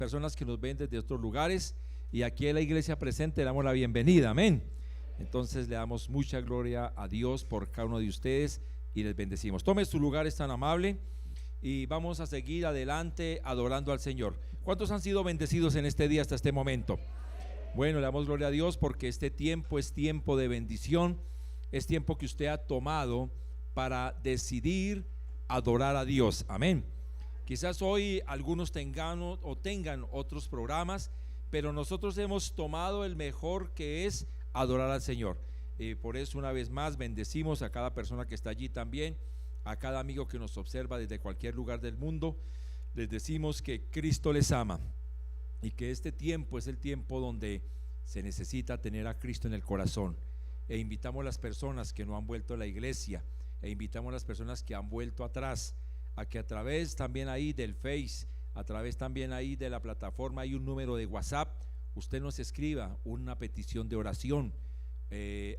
personas que nos ven desde otros lugares, y aquí en la iglesia presente le damos la bienvenida, amén. Entonces le damos mucha gloria a Dios por cada uno de ustedes y les bendecimos. Tome su lugar, es tan amable, y vamos a seguir adelante adorando al Señor. ¿Cuántos han sido bendecidos en este día hasta este momento? Bueno, le damos gloria a Dios porque este tiempo es tiempo de bendición, es tiempo que usted ha tomado para decidir adorar a Dios, amén. Quizás hoy algunos tengan otros programas, pero nosotros hemos tomado el mejor, que es adorar al Señor. Por eso, una vez más, bendecimos a cada persona que está allí también, a cada amigo que nos observa desde cualquier lugar del mundo. Les decimos que Cristo les ama y que este tiempo es el tiempo donde se necesita tener a Cristo en el corazón. E invitamos a las personas que no han vuelto a la iglesia, e invitamos a las personas que han vuelto atrás, a que a través también ahí del Face, a través también ahí de la plataforma, hay un número de WhatsApp, usted nos escriba una petición de oración,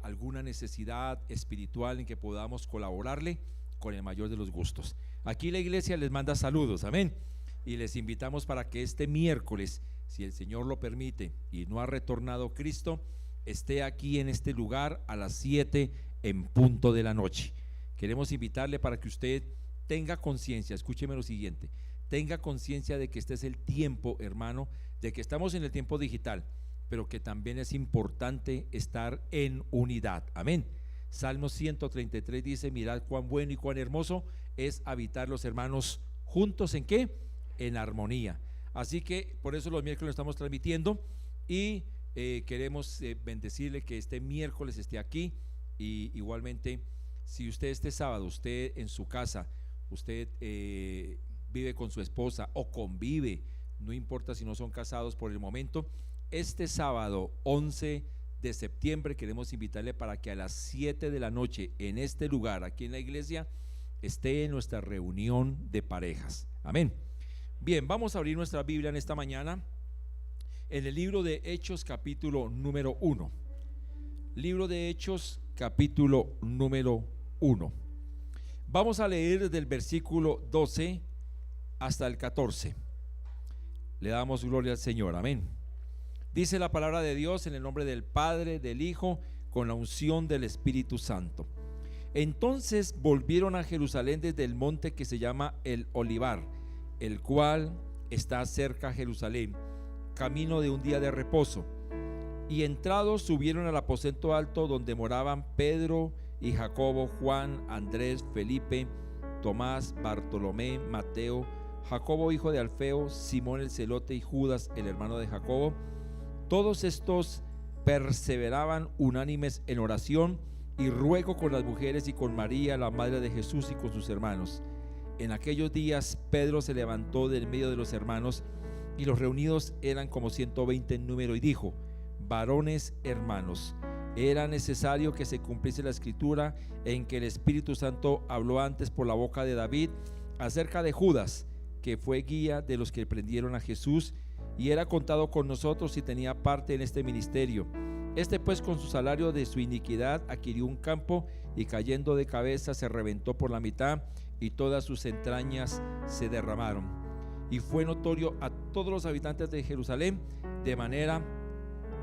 alguna necesidad espiritual en que podamos colaborarle con el mayor de los gustos. Aquí la iglesia les manda saludos, amén, y les invitamos para que este miércoles, si el Señor lo permite y no ha retornado Cristo, esté aquí en este lugar a las 7 en punto de la noche. Queremos invitarle para que usted tenga conciencia, escúcheme lo siguiente, tenga conciencia de que este es el tiempo, hermano, de que estamos en el tiempo digital, pero que también es importante estar en unidad, amén. Salmo 133 dice: mirad cuán bueno y cuán hermoso es habitar los hermanos juntos, ¿en qué? En armonía. Así que por eso los miércoles estamos transmitiendo, y queremos bendecirle que este miércoles esté aquí. Y igualmente, si usted este sábado, usted en su casa, usted vive con su esposa o convive, no importa si no son casados por el momento, este sábado 11 de septiembre queremos invitarle para que a las 7 de la noche en este lugar, aquí en la iglesia, esté en nuestra reunión de parejas, amén. Bien, vamos a abrir nuestra Biblia en esta mañana en el libro de Hechos, capítulo número 1. Libro de Hechos, capítulo número 1. Vamos a leer desde el versículo 12 hasta el 14. Le damos gloria al Señor, amén. Dice la palabra de Dios en el nombre del Padre, del Hijo, con la unción del Espíritu Santo. Entonces volvieron a Jerusalén desde el monte que se llama el Olivar, el cual está cerca a Jerusalén, camino de un día de reposo. Y entrados subieron al aposento alto donde moraban Pedro y Jacobo, Juan, Andrés, Felipe, Tomás, Bartolomé, Mateo, Jacobo hijo de Alfeo, Simón el celote y Judas el hermano de Jacobo. Todos estos perseveraban unánimes en oración y ruego con las mujeres y con María la madre de Jesús y con sus hermanos. En aquellos días Pedro se levantó del medio de los hermanos, y los reunidos eran como 120 en número, y dijo: varones hermanos, era necesario que se cumpliese la escritura en que el Espíritu Santo habló antes por la boca de David acerca de Judas, que fue guía de los que prendieron a Jesús, y era contado con nosotros y tenía parte en este ministerio. Este pues con su salario de su iniquidad adquirió un campo, y cayendo de cabeza se reventó por la mitad, y todas sus entrañas se derramaron. Y fue notorio a todos los habitantes de Jerusalén, de manera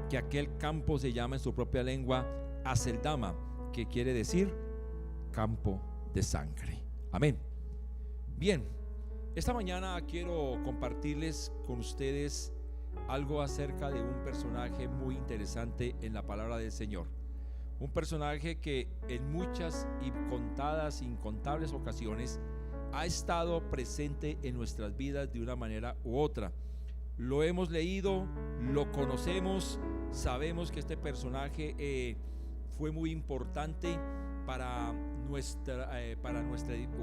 que aquel campo se llama en su propia lengua Aceldama, que quiere decir campo de sangre. Amén. Bien, esta mañana quiero compartirles con ustedes algo acerca de un personaje muy interesante en la palabra del Señor. Un personaje que en muchas y contadas, incontables ocasiones ha estado presente en nuestras vidas de una manera u otra. Lo hemos leído, lo conocemos, sabemos que este personaje fue muy importante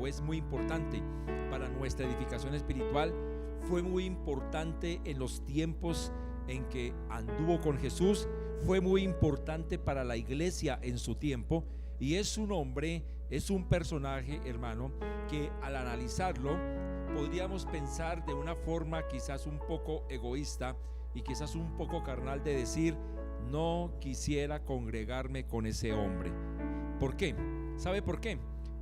es muy importante para nuestra edificación espiritual. Fue muy importante en los tiempos en que anduvo con Jesús, fue muy importante para la iglesia en su tiempo, y es un hombre, es un personaje, hermano, que al analizarlo podríamos pensar de una forma quizás un poco egoísta y quizás un poco carnal, de decir: no quisiera congregarme con ese hombre. ¿Por qué? ¿Sabe por qué?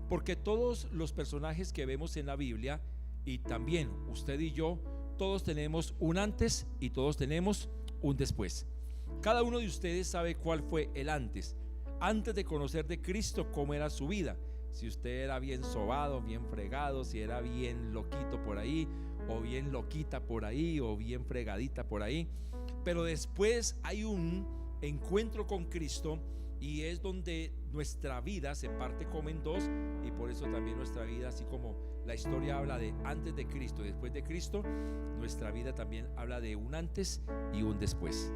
Porque todos los personajes que vemos en la Biblia, y también usted y yo, todos tenemos un antes y todos tenemos un después. Cada uno de ustedes sabe cuál fue el antes de conocer de Cristo, cómo era su vida. Si usted era bien sobado, bien fregado, si era bien loquito por ahí, o bien loquita por ahí, o bien fregadita por ahí. Pero después hay un encuentro con Cristo, y es donde nuestra vida se parte como en dos. Y por eso también nuestra vida, así como la historia habla de antes de Cristo y después de Cristo, nuestra vida también habla de un antes y un después.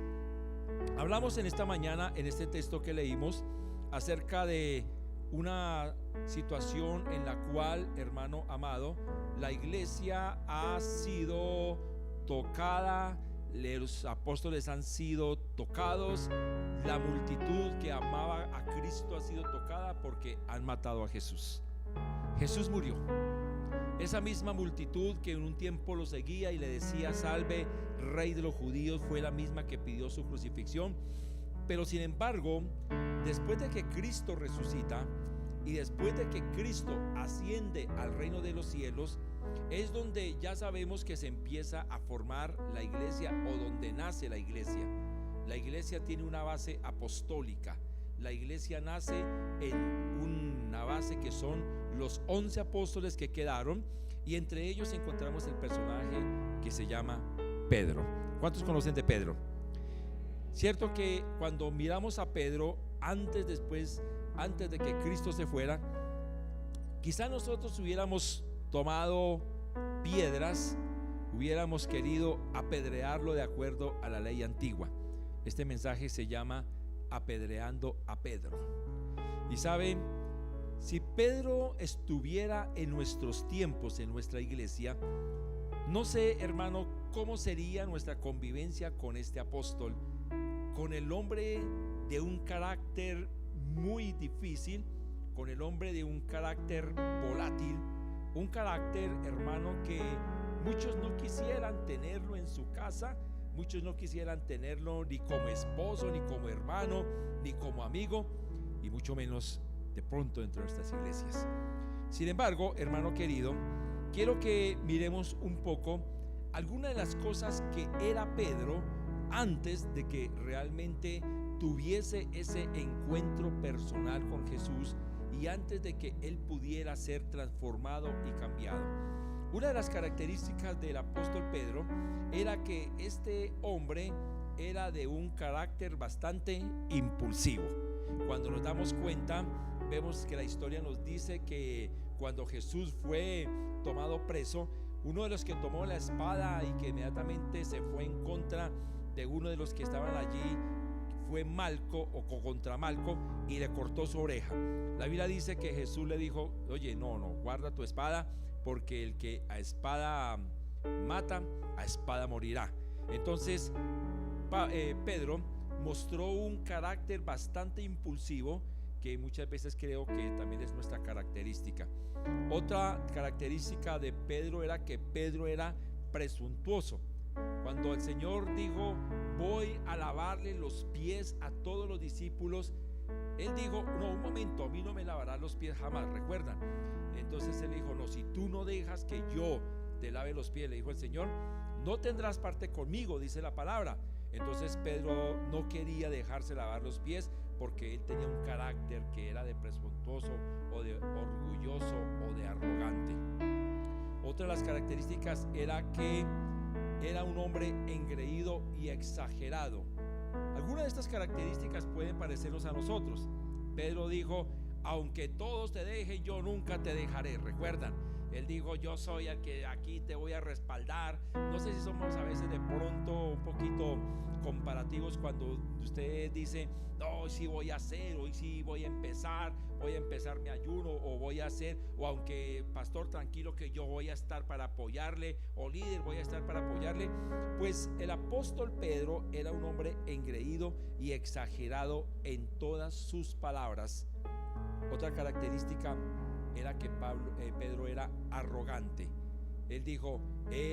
Hablamos en esta mañana, en este texto que leímos, acerca de una situación en la cual, hermano amado, la iglesia ha sido tocada, los apóstoles han sido tocados, la multitud que amaba a Cristo ha sido tocada porque han matado a Jesús. Jesús murió. Esa misma multitud que en un tiempo lo seguía y le decía: salve, rey de los judíos, fue la misma que pidió su crucifixión. Pero sin embargo, después de que Cristo resucita y después de que Cristo asciende al reino de los cielos, es donde ya sabemos que se empieza a formar la iglesia, o donde nace la iglesia. La iglesia tiene una base apostólica. La iglesia nace en una base que son los 11 apóstoles que quedaron, y entre ellos encontramos el personaje que se llama Pedro. ¿Cuántos conocen de Pedro? Cierto que cuando miramos a Pedro antes de que Cristo se fuera, quizá nosotros hubiéramos tomado piedras, hubiéramos querido apedrearlo de acuerdo a la ley antigua. Este mensaje se llama Apedreando a Pedro. Y saben, si Pedro estuviera en nuestros tiempos, en nuestra iglesia, no sé, hermano, cómo sería nuestra convivencia con este apóstol, con el hombre de un carácter muy difícil, con el hombre de un carácter volátil, un carácter, hermano, que muchos no quisieran tenerlo en su casa, muchos no quisieran tenerlo ni como esposo, ni como hermano, ni como amigo, y mucho menos de pronto dentro de nuestras iglesias. Sin embargo, hermano querido, quiero que miremos un poco algunas de las cosas que era Pedro antes de que realmente tuviese ese encuentro personal con Jesús, y antes de que él pudiera ser transformado y cambiado. Una de las características del apóstol Pedro era que este hombre era de un carácter bastante impulsivo. Cuando nos damos cuenta, vemos que la historia nos dice que cuando Jesús fue tomado preso, uno de los que tomó la espada y que inmediatamente se fue en contra de uno de los que estaban allí fue Malco, o contra Malco, y le cortó su oreja. La Biblia dice que Jesús le dijo: oye, no, guarda tu espada, porque el que a espada mata, a espada morirá. Entonces Pedro mostró un carácter bastante impulsivo, que muchas veces creo que también es nuestra característica. Otra característica de Pedro era que Pedro era presuntuoso. Cuando el Señor dijo: voy a lavarle los pies a todos los discípulos, él dijo: no, un momento, a mí no me lavarás los pies jamás, ¿recuerdan? Entonces él dijo: no, si tú no dejas que yo te lave los pies, le dijo el Señor, no tendrás parte conmigo, dice la palabra. Entonces Pedro no quería dejarse lavar los pies, porque él tenía un carácter que era de presuntuoso, o de orgulloso, o de arrogante. Otra de las características era que era un hombre engreído y exagerado. Algunas de estas características pueden parecernos a nosotros. Pedro dijo: aunque todos te dejen, yo nunca te dejaré. ¿Recuerdan? Él dijo: yo soy el que aquí te voy a respaldar. No sé si somos a veces de pronto un poquito comparativos cuando usted dice: no, hoy sí voy a hacer, hoy sí voy a empezar mi ayuno, o voy a hacer, o aunque pastor, tranquilo que yo voy a estar para apoyarle, o líder, voy a estar para apoyarle. Pues el apóstol Pedro era un hombre engreído y exagerado en todas sus palabras. Otra característica era que Pedro era arrogante. Él dijo: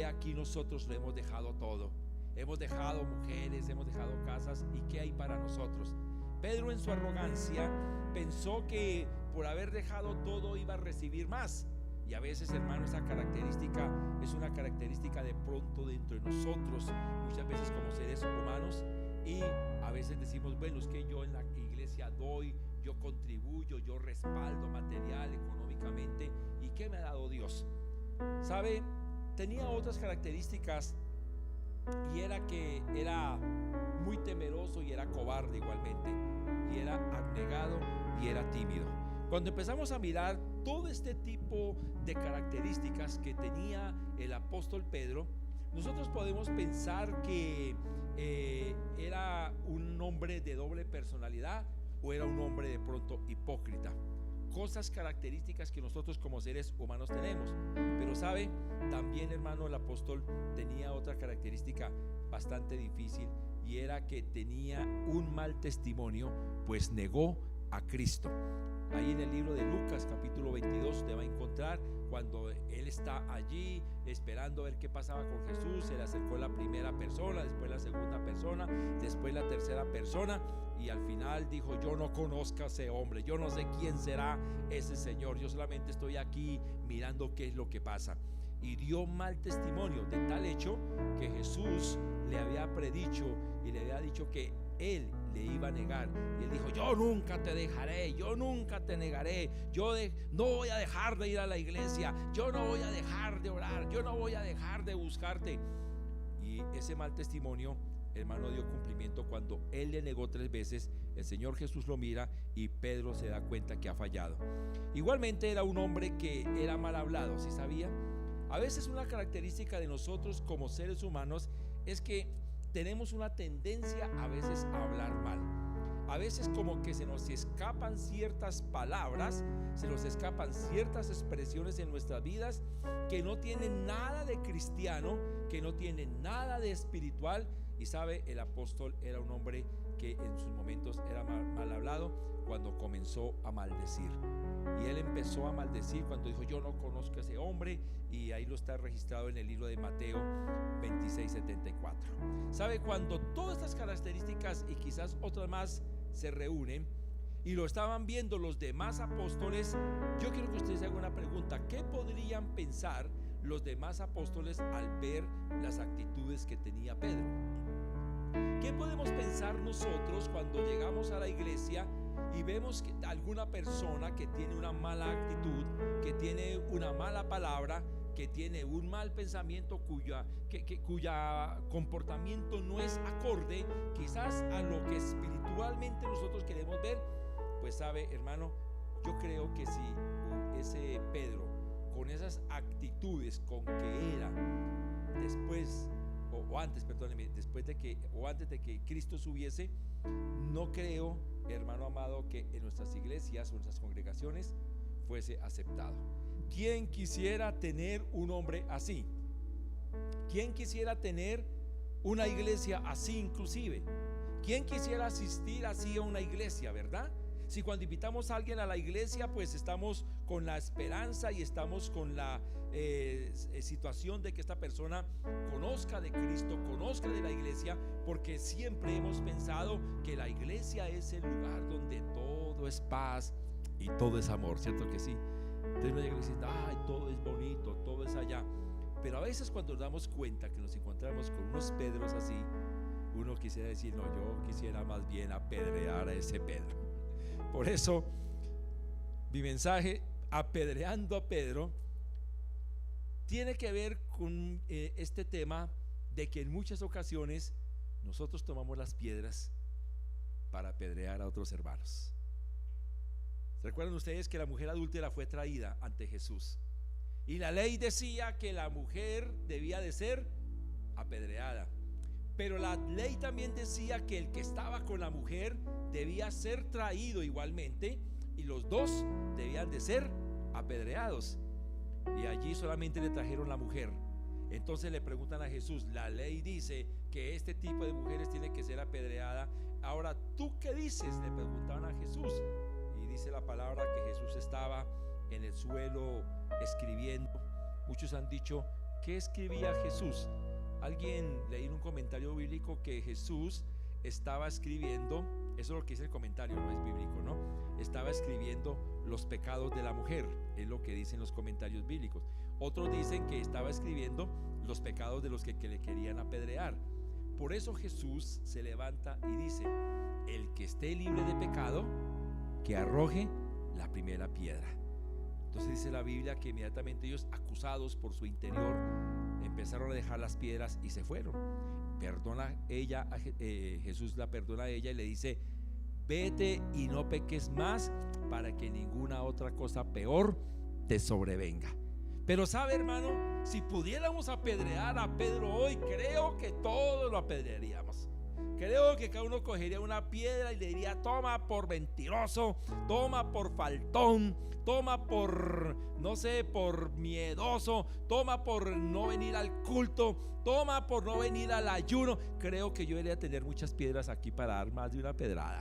aquí nosotros lo hemos dejado todo, hemos dejado mujeres, hemos dejado casas, ¿y qué hay para nosotros? Pedro, en su arrogancia, pensó que por haber dejado todo iba a recibir más. Y a veces, hermano, esa característica es una característica de pronto dentro de nosotros, muchas veces como seres humanos. Y a veces decimos, bueno, es que yo en la iglesia doy, yo contribuyo, yo respaldo material, económicamente. ¿Y qué me ha dado Dios? ¿Sabe? Tenía otras características, y era que era muy temeroso y era cobarde igualmente, y era abnegado y era tímido. Cuando empezamos a mirar todo este tipo de características que tenía el apóstol Pedro, nosotros podemos pensar que era un hombre de doble personalidad, o era un hombre de pronto hipócrita. Cosas características que nosotros como seres humanos tenemos. Pero sabe, también, hermano, el apóstol tenía otra característica bastante difícil, y era que tenía un mal testimonio, pues negó a Cristo. Ahí en el libro de Lucas capítulo 22 te va a encontrar cuando él está allí esperando a ver qué pasaba con Jesús. Se le acercó la primera persona, después la segunda persona, después la tercera persona, y al final dijo: yo no conozco a ese hombre, yo no sé quién será ese señor, yo solamente estoy aquí mirando qué es lo que pasa. Y dio mal testimonio, de tal hecho que Jesús le había predicho y le había dicho que él le iba a negar. Y él dijo: yo nunca te dejaré, yo nunca te negaré, no voy a dejar de ir a la iglesia, yo no voy a dejar de orar, yo no voy a dejar de buscarte. Y ese mal testimonio, hermano, dio cumplimiento cuando él le negó 3 veces. El Señor Jesús lo mira y Pedro se da cuenta que ha fallado. Igualmente era un hombre que era mal hablado, ¿sí sabía? A veces una característica de nosotros como seres humanos es que tenemos una tendencia a veces a hablar mal. A veces como que se nos escapan ciertas palabras, se nos escapan ciertas expresiones en nuestras vidas que no tienen nada de cristiano, que no tienen nada de espiritual. Y sabe, el apóstol era un hombre que en sus momentos era mal hablado cuando comenzó a maldecir. Y él empezó a maldecir cuando dijo: yo no conozco a ese hombre, y ahí lo está registrado en el libro de Mateo 26:74. ¿Sabe? Cuando todas estas características y quizás otras más se reúnen y lo estaban viendo los demás apóstoles, yo quiero que ustedes hagan una pregunta: ¿qué podrían pensar los demás apóstoles al ver las actitudes que tenía Pedro? ¿Qué podemos pensar nosotros cuando llegamos a la iglesia y vemos que alguna persona que tiene una mala actitud, que tiene una mala palabra, que tiene un mal pensamiento, cuya comportamiento no es acorde quizás a lo que espiritualmente nosotros queremos ver? Pues sabe, hermano, yo creo que si ese Pedro, con esas actitudes con que era después antes de que Cristo subiese, no creo, hermano amado, que en nuestras iglesias o en nuestras congregaciones fuese aceptado. ¿Quién quisiera tener un hombre así? ¿Quién quisiera tener una iglesia así inclusive? ¿Quién quisiera asistir así a una iglesia, verdad? Si cuando invitamos a alguien a la iglesia, pues estamos con la esperanza y estamos con la situación de que esta persona conozca de Cristo, conozca de la iglesia, porque siempre hemos pensado que la iglesia es el lugar donde todo es paz y todo es amor, ¿cierto que sí? Entonces uno llega y dice: ay, todo es bonito, todo es allá. Pero a veces cuando nos damos cuenta que nos encontramos con unos Pedros así, uno quisiera decir: no, yo quisiera más bien apedrear a ese Pedro. Por eso mi mensaje, apedreando a Pedro, tiene que ver con este tema de que en muchas ocasiones nosotros tomamos las piedras para apedrear a otros hermanos. ¿Recuerdan ustedes que la mujer adúltera fue traída ante Jesús? Y la ley decía que la mujer debía de ser apedreada, pero la ley también decía que el que estaba con la mujer debía ser traído igualmente, y los dos debían de ser apedreados. Y allí solamente le trajeron la mujer. Entonces le preguntan a Jesús: la ley dice que este tipo de mujeres tiene que ser apedreada. Ahora, ¿tú qué dices?, le preguntaban a Jesús. Y dice la palabra que Jesús estaba en el suelo escribiendo. Muchos han dicho: ¿qué escribía Jesús? Alguien leí en un comentario bíblico que Jesús estaba escribiendo, eso es lo que dice el comentario, no es bíblico, ¿no? Estaba escribiendo los pecados de la mujer, es lo que dicen los comentarios bíblicos. Otros dicen que estaba escribiendo los pecados de los que le querían apedrear. Por eso Jesús se levanta y dice: el que esté libre de pecado, que arroje la primera piedra. Entonces dice la Biblia que inmediatamente ellos, acusados por su interior, empezaron a dejar las piedras y se fueron. Perdona ella, Jesús la perdona a ella y le dice: vete y no peques más, para que ninguna otra cosa peor te sobrevenga. Pero sabe, hermano, si pudiéramos apedrear a Pedro hoy, creo que todos lo apedrearíamos. Creo que cada uno cogería una piedra y le diría: toma por mentiroso, toma por faltón, toma por, no sé, por miedoso, toma por no venir al culto, toma por no venir al ayuno. Creo que yo debería tener muchas piedras aquí para dar más de una pedrada.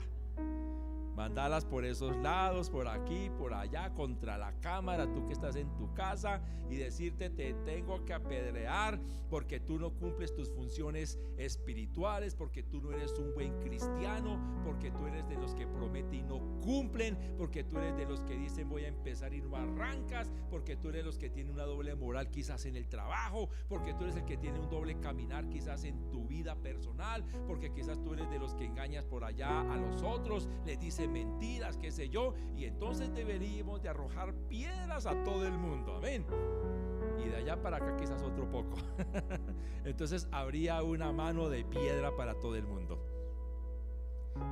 Mandalas por esos lados, por aquí, por allá, contra la cámara, tú que estás en tu casa, y decirte: te tengo que apedrear porque tú no cumples tus funciones espirituales, porque tú no eres un buen cristiano, porque tú eres de los que prometen y no cumplen, porque tú eres de los que dicen voy a empezar y no arrancas, porque tú eres de los que tienen una doble moral quizás en el trabajo, porque tú eres el que tiene un doble caminar quizás en tu vida personal, porque quizás tú eres de los que engañas por allá a los otros, les dices mentiras, qué sé yo, y entonces deberíamos de arrojar piedras a todo el mundo, amén. Y de allá para acá quizás otro poco. Entonces habría una mano de piedra para todo el mundo.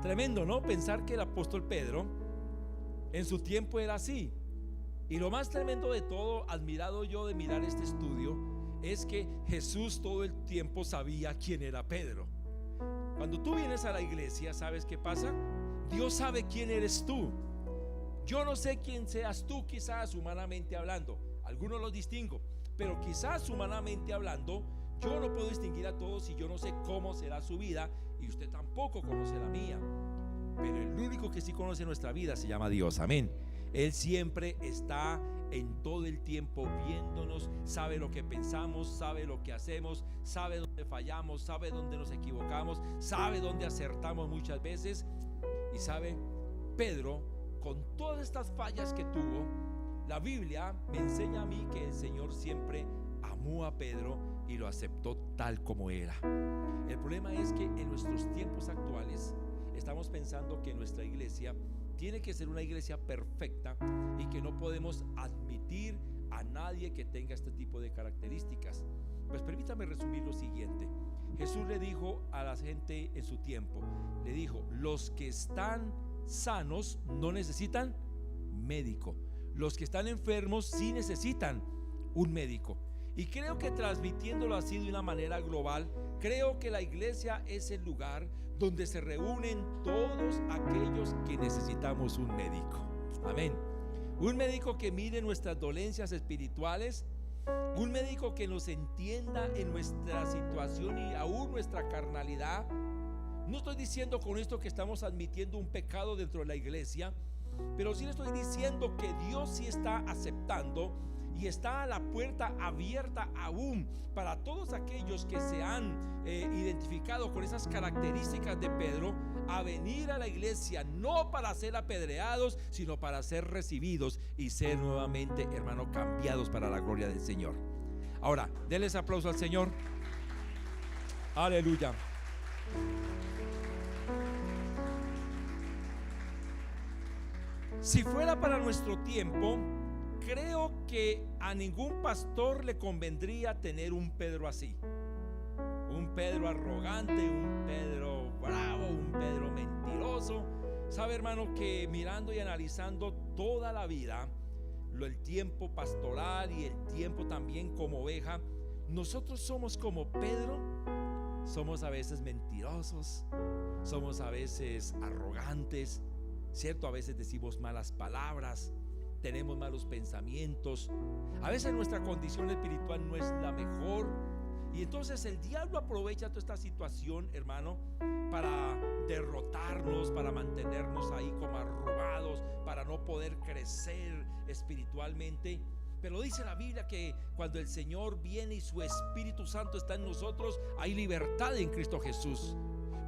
Tremendo, ¿no? Pensar que el apóstol Pedro en su tiempo era así. Y lo más tremendo de todo, admirado yo de mirar este estudio, es que Jesús todo el tiempo sabía quién era Pedro. Cuando tú vienes a la iglesia, ¿sabes qué pasa? Dios sabe quién eres tú. Yo no sé quién seas tú, quizás humanamente hablando. Algunos los distingo, pero quizás humanamente hablando, yo no puedo distinguir a todos y yo no sé cómo será su vida, y usted tampoco conoce la mía. Pero el único que sí conoce nuestra vida se llama Dios, amén. Él siempre está en todo el tiempo viéndonos, sabe lo que pensamos, sabe lo que hacemos, sabe dónde fallamos, sabe dónde nos equivocamos, sabe dónde acertamos muchas veces. Y sabe, Pedro, con todas estas fallas que tuvo, la Biblia me enseña a mí que el Señor siempre amó a Pedro y lo aceptó tal como era. El problema es que en nuestros tiempos actuales estamos pensando que nuestra iglesia tiene que ser una iglesia perfecta y que no podemos admitir a nadie que tenga este tipo de características. Pues permítame resumir lo siguiente. Jesús le dijo a la gente en su tiempo, le dijo: los que están sanos no necesitan médico, los que están enfermos sí necesitan un médico. Y creo que transmitiéndolo así de una manera global, creo que la iglesia es el lugar donde se reúnen todos aquellos que necesitamos un médico, amén. Un médico que mire nuestras dolencias espirituales, un médico que nos entienda en nuestra situación y aún nuestra carnalidad. No estoy diciendo con esto que estamos admitiendo un pecado dentro de la iglesia, pero sí le estoy diciendo que Dios sí está aceptando y está a la puerta abierta aún para todos aquellos que se han identificado con esas características de Pedro, a venir a la iglesia no para ser apedreados, sino para ser recibidos y ser nuevamente, hermano, cambiados para la gloria del Señor. Ahora, denles aplauso al Señor. Aleluya. Si fuera para nuestro tiempo, creo que a ningún pastor le convendría tener un Pedro así. Un Pedro arrogante, un Pedro bravo, un Pedro mentiroso. Sabe, hermano, que mirando y analizando toda la vida, el tiempo pastoral y el tiempo también como oveja, nosotros somos como Pedro. Somos a veces mentirosos, somos a veces arrogantes, ¿cierto? A veces decimos malas palabras, tenemos malos pensamientos, a veces nuestra condición espiritual no es la mejor, y entonces el diablo aprovecha toda esta situación, hermano, para derrotarnos, para mantenernos ahí como arrugados, para no poder crecer espiritualmente. Pero dice la Biblia que cuando el Señor viene y su Espíritu Santo está en nosotros, hay libertad en Cristo Jesús.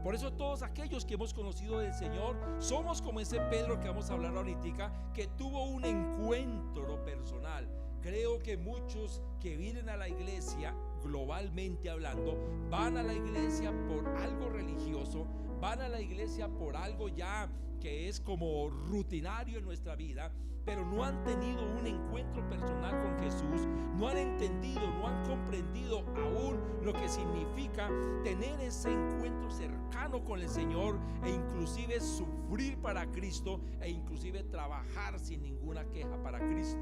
Por eso todos aquellos que hemos conocido del Señor somos como ese Pedro que vamos a hablar ahorita, que tuvo un encuentro personal. Creo que muchos que vienen a la iglesia, globalmente hablando, van a la iglesia por algo religioso, van a la iglesia por algo ya que es como rutinario en nuestra vida, pero no han tenido un encuentro personal con Jesús, no han entendido, no han comprendido aún lo que significa tener ese encuentro cercano con el Señor, e inclusive sufrir para Cristo, e inclusive trabajar sin ninguna queja para Cristo.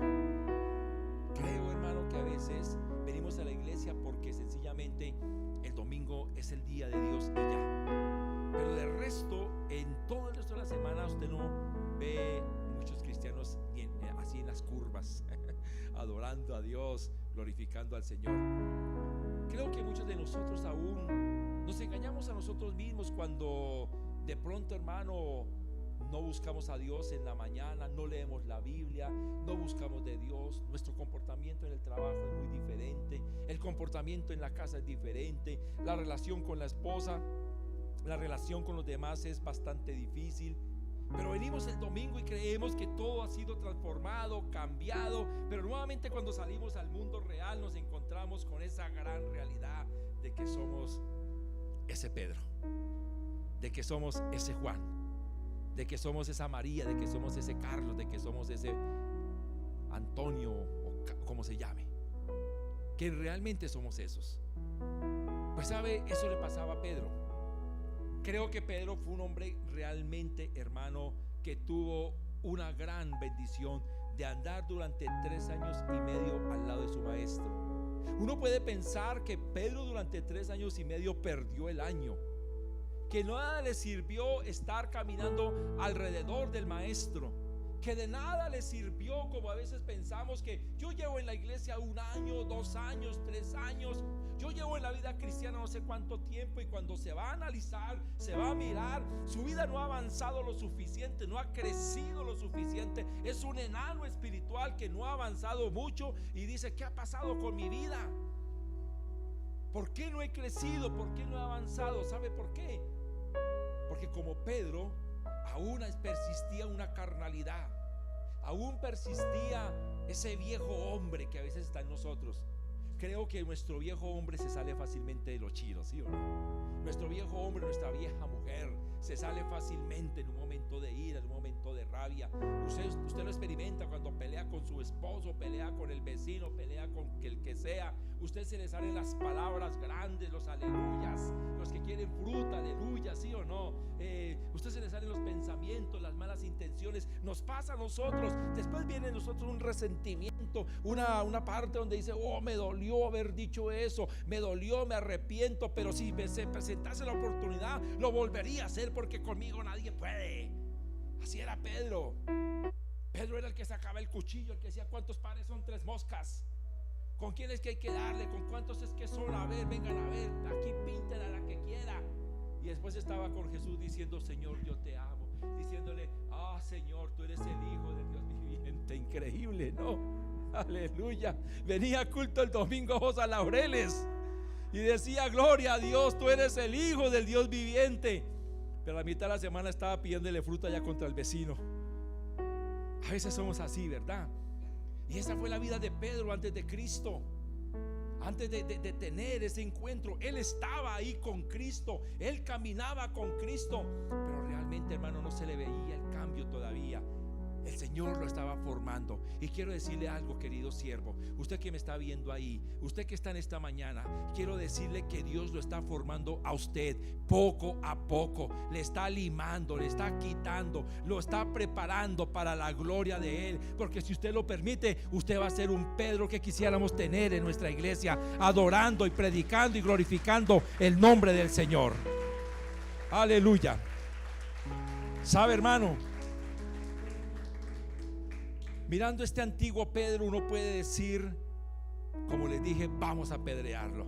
Creo, hermano, que a veces venimos a la iglesia porque sencillamente el domingo es el día de Dios y ya, pero de resto, en todo el resto de la semana usted no ve muchos cristianos así en las curvas adorando a Dios, glorificando al Señor. Creo que muchos de nosotros aún nos engañamos a nosotros mismos cuando de pronto, hermano, no buscamos a Dios en la mañana, no leemos la Biblia, no buscamos de Dios. Nuestro comportamiento en el trabajo es muy diferente, el comportamiento en la casa es diferente, la relación con la esposa, la relación con los demás es bastante difícil. Pero venimos el domingo y creemos que todo ha sido transformado, cambiado, pero nuevamente cuando salimos al mundo real nos encontramos con esa gran realidad de que somos ese Pedro, de que somos ese Juan, de que somos esa María, de que somos ese Carlos, de que somos ese Antonio o como se llame, que realmente somos esos. Pues sabe, eso le pasaba a Pedro. Creo que Pedro fue un hombre realmente, hermano, que tuvo una gran bendición de andar durante 3 años y medio al lado de su maestro. Uno puede pensar que Pedro durante 3 años y medio perdió el año, que nada le sirvió estar caminando alrededor del maestro, que de nada le sirvió, como a veces pensamos, que yo llevo en la iglesia 1 año, 2 años, 3 años, yo llevo en la vida cristiana no sé cuánto tiempo, y cuando se va a analizar, se va a mirar, su vida no ha avanzado lo suficiente, no ha crecido lo suficiente, es un enano espiritual que no ha avanzado mucho y dice: ¿qué ha pasado con mi vida? ¿Por qué no he crecido? ¿Por qué no he avanzado? ¿Sabe por qué? Porque como Pedro, aún persistía una carnalidad, aún persistía ese viejo hombre que a veces está en nosotros. Creo que nuestro viejo hombre se sale fácilmente de los chiros, ¿sí o no? Nuestro viejo hombre, nuestra vieja mujer se sale fácilmente en un momento de ira, en un momento de rabia. Usted lo experimenta cuando pelea con su esposo, pelea con el vecino, pelea con el que sea. Usted se le salen las palabras grandes, los aleluyas, los que quieren fruta, aleluya, ¿sí o no? Usted se le salen los pensamientos, las malas intenciones. Nos pasa a nosotros. Después viene a nosotros un resentimiento, una parte donde dice: oh, me dolió haber dicho eso, me dolió, me arrepiento, pero si se presentase la oportunidad lo volvería a hacer, porque conmigo nadie puede. Así era Pedro. Pedro era el que sacaba el cuchillo, el que decía: ¿cuántos panes son 3 moscas? ¿Con quién es que hay que darle? ¿Con cuántos es que son? A ver, vengan a ver, aquí píntela la que quiera. Y después estaba con Jesús diciendo: Señor, yo te amo. Diciéndole: ah, Señor, tú eres el Hijo del Dios viviente. Increíble, ¿no? Aleluya. Venía a culto el domingo a José Laureles y decía: gloria a Dios, tú eres el Hijo del Dios viviente. Pero a la mitad de la semana estaba pidiéndole fruta ya contra el vecino. A veces somos así, ¿verdad? Y esa fue la vida de Pedro antes de Cristo. Antes de tener ese encuentro, él estaba ahí con Cristo, él caminaba con Cristo, pero realmente, hermano, no se le veía el cambio todavía. El Señor lo estaba formando. Y quiero decirle algo, querido siervo, usted que me está viendo ahí, usted que está en esta mañana, quiero decirle que Dios lo está formando a usted poco a poco. Le está limando, le está quitando, lo está preparando para la gloria de Él. Porque si usted lo permite, usted va a ser un Pedro que quisiéramos tener en nuestra iglesia, adorando y predicando y glorificando el nombre del Señor. Aleluya. ¿Sabe, hermano? Mirando este antiguo Pedro, uno puede decir, como les dije, vamos a apedrearlo,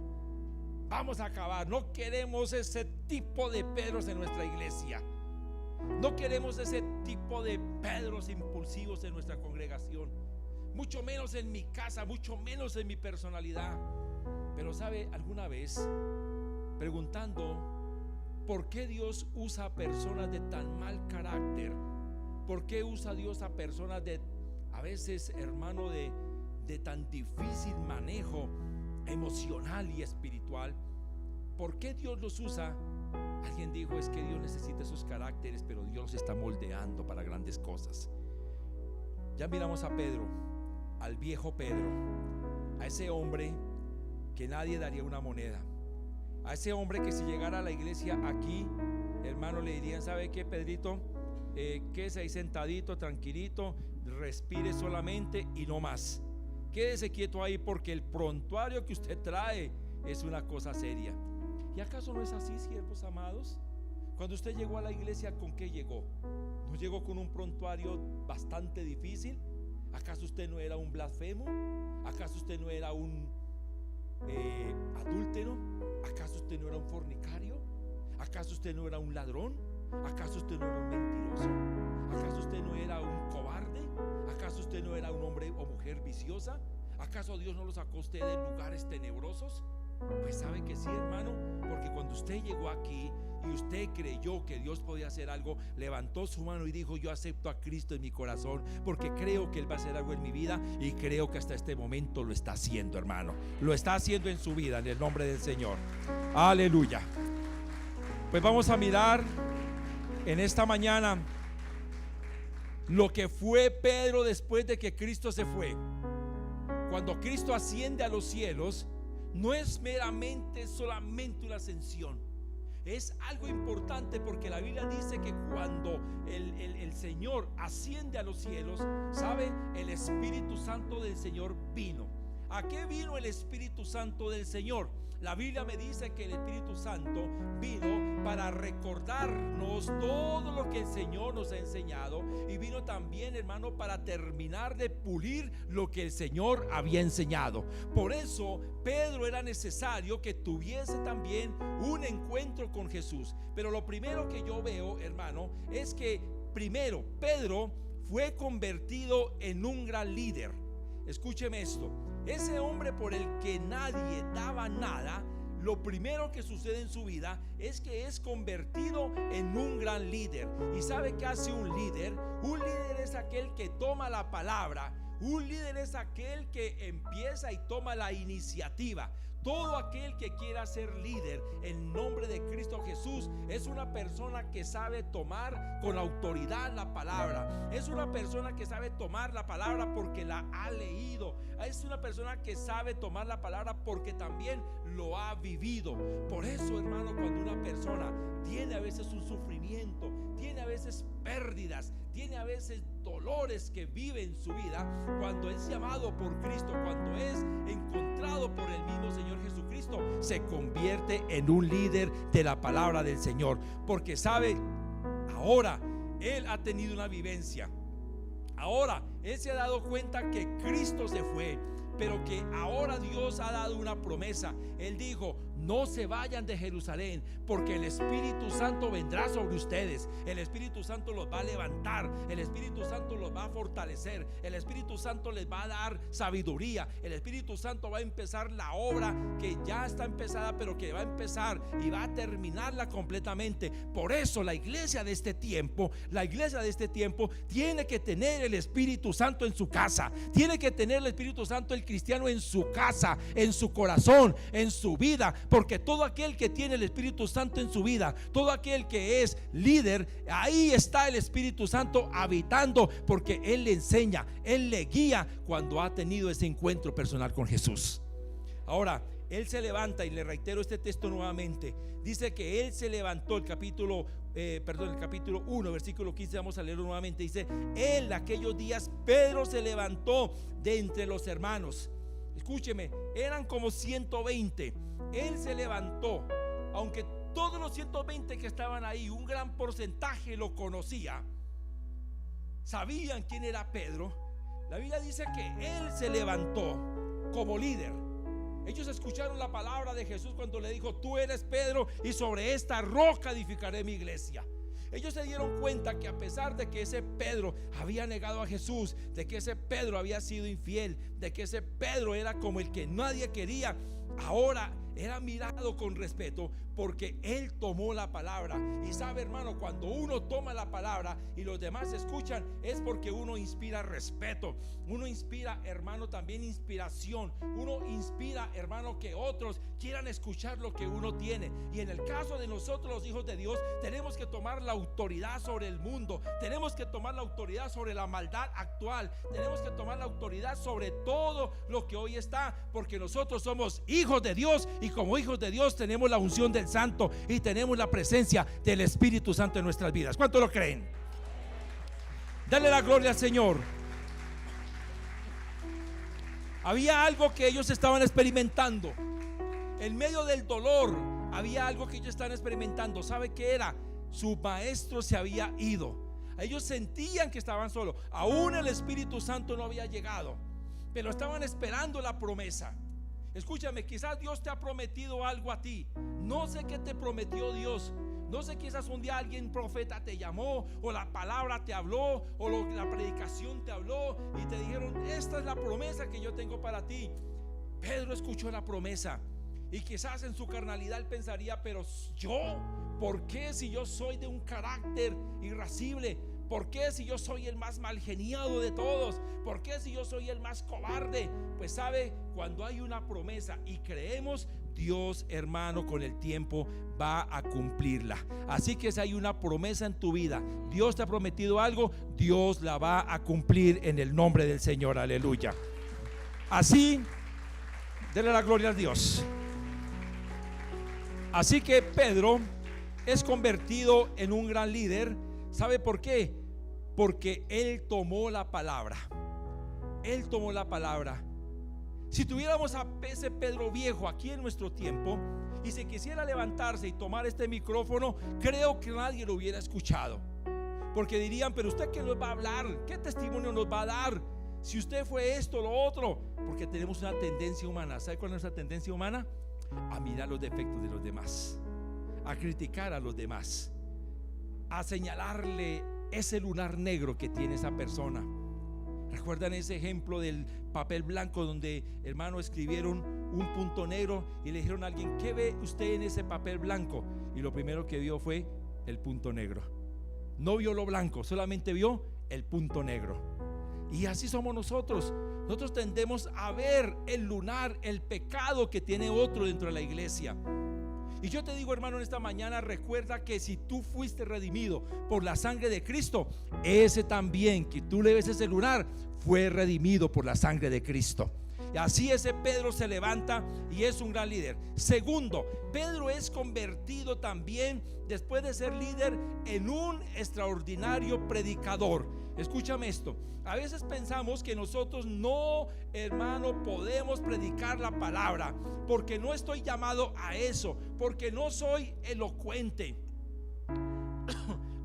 vamos a acabar. No queremos ese tipo de Pedros en nuestra iglesia. No queremos ese tipo de Pedros impulsivos en nuestra congregación, mucho menos en mi casa, mucho menos en mi personalidad. Pero sabe, alguna vez preguntando ¿por qué Dios usa a personas de tan mal carácter? ¿Por qué usa Dios a personas a veces, hermano, de tan difícil manejo emocional y espiritual? ¿Por qué Dios los usa? Alguien dijo, es que Dios necesita esos caracteres, pero Dios los está moldeando para grandes cosas. Ya miramos a Pedro, al viejo Pedro, a ese hombre que nadie daría una moneda, a ese hombre que si llegara a la iglesia aquí, hermano, le dirían, ¿sabe qué, Pedrito? Quédese ahí sentadito, tranquilito, respire solamente y no más. Quédese quieto ahí porque el prontuario que usted trae es una cosa seria. ¿Y acaso no es así, siervos amados? Cuando usted llegó a la iglesia, ¿con qué llegó? ¿No llegó con un prontuario bastante difícil? ¿Acaso usted no era un blasfemo? ¿Acaso usted no era un adúltero? ¿Acaso usted no era un fornicario? ¿Acaso usted no era un ladrón? ¿Acaso usted no era un mentiroso? ¿Acaso usted no era un cobarde? ¿Acaso usted no era un hombre o mujer viciosa? ¿Acaso Dios no lo sacó usted de lugares tenebrosos? Pues sabe que sí, hermano, porque cuando usted llegó aquí y usted creyó que Dios podía hacer algo, levantó su mano y dijo, yo acepto a Cristo en mi corazón porque creo que Él va a hacer algo en mi vida, y creo que hasta este momento lo está haciendo, hermano. Lo está haciendo en su vida, en el nombre del Señor. Aleluya. Pues vamos a mirar en esta mañana lo que fue Pedro después de que Cristo se fue. Cuando Cristo asciende a los cielos, no es solamente una ascensión, es algo importante, porque la Biblia dice que cuando el Señor asciende a los cielos, ¿sabe? El Espíritu Santo del Señor vino. ¿A qué vino el Espíritu Santo del Señor? La Biblia me dice que el Espíritu Santo vino para recordarnos todo lo que el Señor nos ha enseñado, y vino también, hermano, para terminar de pulir lo que el Señor había enseñado. Por eso Pedro era necesario que tuviese también un encuentro con Jesús. Pero lo primero que yo veo, hermano, es que primero Pedro fue convertido en un gran líder. Escúcheme esto. Ese hombre por el que nadie daba nada, lo primero que sucede en su vida es que es convertido en un gran líder. ¿Y sabe qué hace un líder? Un líder es aquel que toma la palabra. Un líder es aquel que empieza y toma la iniciativa. Todo aquel que quiera ser líder en nombre de Cristo Jesús es una persona que sabe tomar con autoridad la palabra. Es una persona que sabe tomar la palabra porque la ha leído. Es una persona que sabe tomar la palabra porque también lo ha vivido. Por eso, hermano, cuando una persona tiene a veces un sufrimiento, tiene a veces pérdidas, tiene a veces dolores que vive en su vida, cuando es llamado por Cristo, cuando es encontrado por el mismo Señor Jesucristo, se convierte en un líder de la palabra del Señor, porque sabe, ahora él ha tenido una vivencia. Ahora él se ha dado cuenta que Cristo se fue, pero que ahora Dios ha dado una promesa. Él dijo: no se vayan de Jerusalén, porque el Espíritu Santo vendrá sobre ustedes. El Espíritu Santo los va a levantar, el Espíritu Santo los va a fortalecer, el Espíritu Santo les va a dar sabiduría, el Espíritu Santo va a empezar la obra que ya está empezada, pero que va a empezar y va a terminarla completamente. Por eso la iglesia de este tiempo, tiene que tener el Espíritu Santo en su casa, tiene que tener el Espíritu Santo, el cristiano, en su casa, en su corazón, en su vida. Porque todo aquel que tiene el Espíritu Santo en su vida, todo aquel que es líder, ahí está el Espíritu Santo habitando, porque Él le enseña, Él le guía cuando ha tenido ese encuentro personal con Jesús. Ahora, Él se levanta, y le reitero este texto nuevamente. Dice que Él se levantó, el capítulo 1, versículo 15, vamos a leerlo nuevamente. Dice: Él, aquellos días, Pedro se levantó de entre los hermanos. Escúcheme, eran como 120. Él se levantó, aunque todos los 120 que estaban ahí, un gran porcentaje lo conocía, sabían quién era Pedro. La Biblia dice que Él se levantó como líder. Ellos escucharon la palabra de Jesús cuando le dijo: tú eres Pedro, y sobre esta roca edificaré mi iglesia. Ellos se dieron cuenta que a pesar de que ese Pedro había negado a Jesús, de que ese Pedro había sido infiel, de que ese Pedro era como el que nadie quería, ahora era mirado con respeto, porque Él tomó la palabra. Y sabe, hermano, cuando uno toma la palabra y los demás escuchan, es porque uno inspira respeto, uno inspira, hermano, también inspiración, uno inspira, hermano, que otros quieran escuchar lo que uno tiene. Y en el caso de nosotros, los hijos de Dios, tenemos que tomar la autoridad sobre el mundo, tenemos que tomar la autoridad sobre la maldad actual, tenemos que tomar la autoridad sobre todo lo que hoy está, porque nosotros somos hijos de Dios, y como hijos de Dios tenemos la unción del Santo y tenemos la presencia del Espíritu Santo en nuestras vidas. ¿Cuánto lo creen? Dale la gloria al Señor. Había algo que ellos estaban experimentando en medio del dolor. Había algo que ellos estaban experimentando. ¿Sabe qué era? Su maestro se había ido. Ellos sentían que estaban solos. Aún el Espíritu Santo no había llegado, pero estaban esperando la promesa. Escúchame, quizás Dios te ha prometido algo a ti. No sé qué te prometió Dios. No sé, quizás un día alguien profeta te llamó, o la palabra te habló, o la predicación te habló y te dijeron: esta es la promesa que yo tengo para ti. Pedro escuchó la promesa y quizás en su carnalidad él pensaría: pero yo, ¿por qué si yo soy de un carácter irascible? ¿Por qué si yo soy el más malgeniado de todos? ¿Por qué si yo soy el más cobarde? Pues sabe, cuando hay una promesa y creemos, Dios, hermano, con el tiempo va a cumplirla. Así que si hay una promesa en tu vida, Dios te ha prometido algo, Dios la va a cumplir en el nombre del Señor. Aleluya. Así, denle la gloria a Dios. Así que Pedro es convertido en un gran líder. ¿Sabe por qué? Porque él tomó la palabra. Él tomó la palabra. Si tuviéramos a ese Pedro viejo aquí en nuestro tiempo y se quisiera levantarse y tomar este micrófono, creo que nadie lo hubiera escuchado, porque dirían: pero usted, ¿qué nos va a hablar? ¿Qué testimonio nos va a dar? Si usted fue esto, lo otro. Porque tenemos una tendencia humana. ¿Sabe cuál es nuestra tendencia humana? A mirar los defectos de los demás, a criticar a los demás, a señalarle ese lunar negro que tiene esa persona. ¿Recuerdan ese ejemplo del papel blanco donde, hermano, escribieron un punto negro y le dijeron a alguien: ¿qué ve usted en ese papel blanco? Y lo primero que vio fue el punto negro. No vio lo blanco, solamente vio el punto negro. Y así somos nosotros. Nosotros tendemos a ver el lunar, el pecado que tiene otro dentro de la iglesia. Y yo te digo, hermano, en esta mañana, recuerda que si tú fuiste redimido por la sangre de Cristo, ese también que tú le ves ese lunar fue redimido por la sangre de Cristo. Y así ese Pedro se levanta y es un gran líder. Segundo, Pedro es convertido también, después de ser líder, en un extraordinario predicador. Escúchame esto. A veces pensamos que nosotros no, hermano, podemos predicar la palabra, porque no estoy llamado a eso, porque no soy elocuente,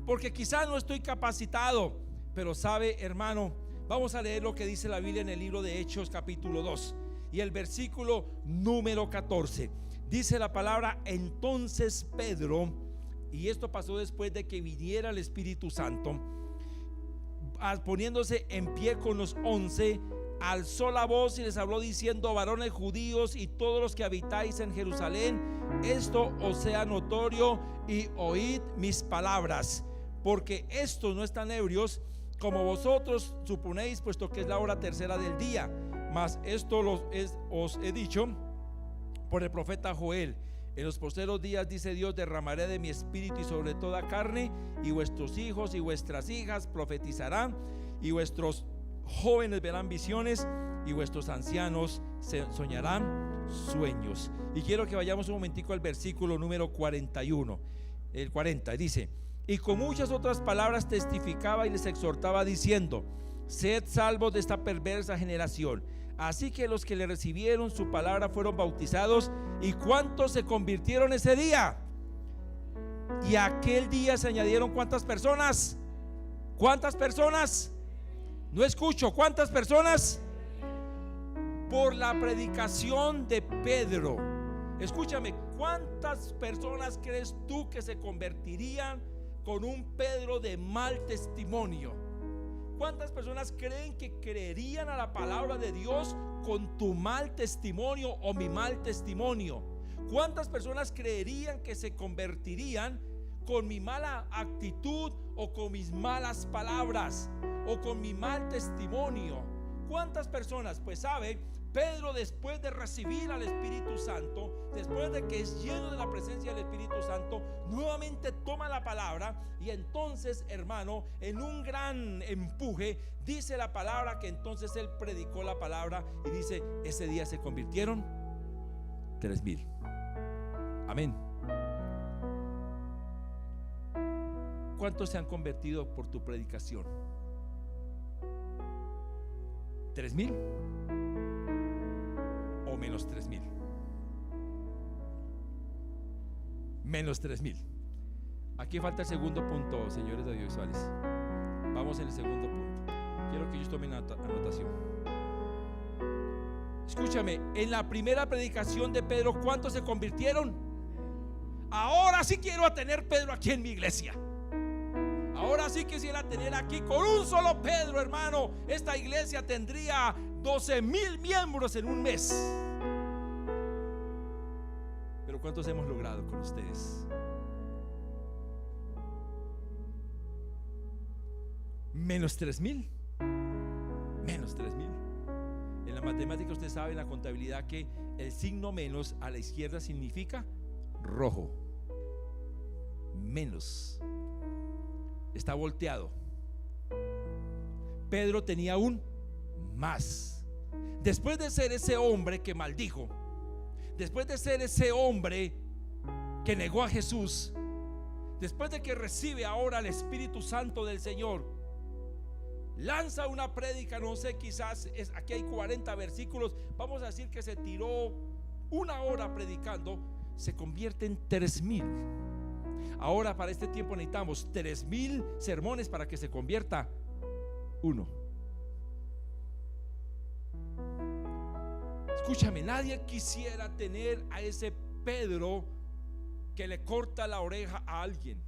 porque quizás no estoy capacitado. Pero sabe, hermano, vamos a leer lo que dice la Biblia en el libro de Hechos capítulo 2 y el versículo número 14. Dice la palabra: entonces Pedro, y esto pasó después de que viniera el Espíritu Santo, poniéndose en pie con los 11, alzó la voz y les habló diciendo: varones judíos y todos los que habitáis en Jerusalén, esto os sea notorio y oíd mis palabras, porque estos no están ebrios como vosotros suponéis, puesto que es la hora tercera del día. Mas esto os he dicho por el profeta Joel: en los postreros días, dice Dios, derramaré de mi espíritu y sobre toda carne, y vuestros hijos y vuestras hijas profetizarán, y vuestros jóvenes verán visiones, y vuestros ancianos soñarán sueños. Y quiero que vayamos un momentico al versículo número 41, el 40, dice: y con muchas otras palabras testificaba y les exhortaba diciendo: sed salvos de esta perversa generación. Así que los que le recibieron su palabra fueron bautizados. ¿Y cuántos se convirtieron ese día? Y aquel día se añadieron ¿cuántas personas? ¿Cuántas personas? No escucho. ¿Cuántas personas? Por la predicación de Pedro. Escúchame, ¿cuántas personas crees tú que se convertirían con un Pedro de mal testimonio? ¿Cuántas personas creen que creerían a la palabra de Dios con tu mal testimonio o mi mal testimonio? ¿Cuántas personas creerían que se convertirían con mi mala actitud o con mis malas palabras o con mi mal testimonio? ¿Cuántas personas? Pues sabe, Pedro, después de recibir al Espíritu Santo, después de que es lleno de la presencia del Espíritu Santo, nuevamente toma la palabra y entonces, hermano, en un gran empuje, dice la palabra que entonces él predicó la palabra y dice, ese día se convirtieron 3,000. Amén. ¿Cuántos se han convertido por tu predicación? 3,000 o menos 3,000. Menos 3,000. Aquí falta el segundo punto, señores audiovisuales. Vamos en el segundo punto. Quiero que ellos tomen anotación. Escúchame, en la primera predicación de Pedro, ¿cuántos se convirtieron? Ahora sí quiero tener Pedro aquí en mi iglesia. Ahora sí quisiera tener aquí con un solo Pedro, hermano. Esta iglesia tendría 12,000 miembros en un mes. Pero ¿cuántos hemos logrado con ustedes? Menos 3,000. Menos 3,000. En la matemática usted sabe, en la contabilidad, que el signo menos a la izquierda significa rojo. Menos. Está volteado. Pedro tenía un más. Después de ser ese hombre que maldijo, después de ser ese hombre que negó a Jesús, después de que recibe ahora el Espíritu Santo del Señor, lanza una prédica, no sé, quizás aquí hay 40 versículos, vamos a decir que se tiró 1 hora predicando, se convierte en 3,000. Ahora para este tiempo necesitamos 3,000 sermones para que se convierta uno. Escúchame, nadie quisiera tener a ese Pedro que le corta la oreja a alguien.